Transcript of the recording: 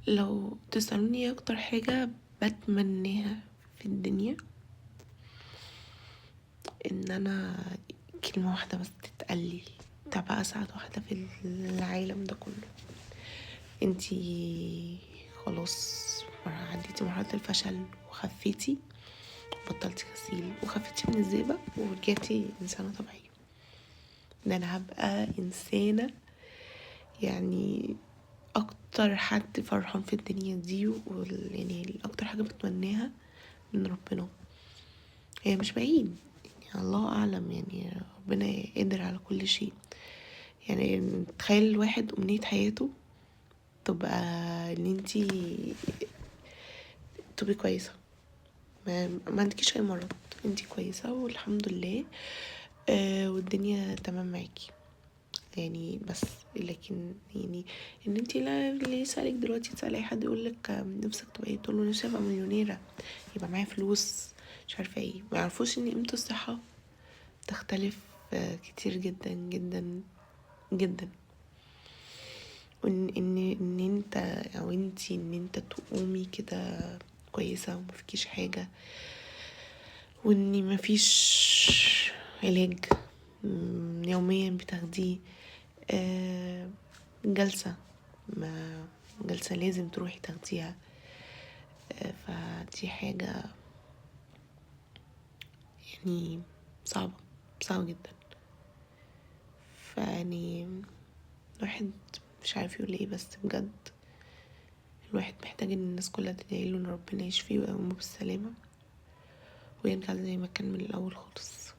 لو تسألوني اكتر حاجة بتمناها في الدنيا، ان انا كلمة واحدة بس تتقلي: تبقى اسعد واحدة في العالم ده كله. انتي خلاص عديتي مرحلة الفشل وخفيتي، بطلتي غسيل وخفتي من الزئبق ورجعتي انسانة طبيعية. ده انا هبقى انسانة يعني اكتر حد فرحان في الدنيا دي، يعني اكتر حاجة بتمناها من ربنا. هي مش بعيد، يعني الله اعلم، يعني ربنا قادر على كل شيء. يعني تخيل الواحد امنية حياته تبقى ان انتي تبقي كويسة، ما عندكيش اي مرض، انتي كويسة والحمد لله. والدنيا تمام معاكي يعني. بس لكن يعني ان انتي، لا اللي يسألك دلوقتي تسأل اي حد يقولك نفسك تبقى ايه، تقول له نفسي ابقى مليونيرة، يبقى معايا فلوس، مش عارفة ايه. ما يعرفوش ان قيمة الصحة تختلف كتير جدا جدا جدا. وان انت او انتي ان انت تقومي كده كويسة ومفيكيش حاجة، وان مفيش علاج يوميا بتاخديه، جلسة، ما جلسة لازم تروحي تاخديها. فدي حاجة يعني صعبة، صعبة جدا. فيعني الواحد مش عارف يقول ايه، بس بجد الواحد محتاج ان الناس كلها تدعيله ان ربنا يشفيه ويقومه بالسلامة ويرجع زي ما كان من الاول خالص.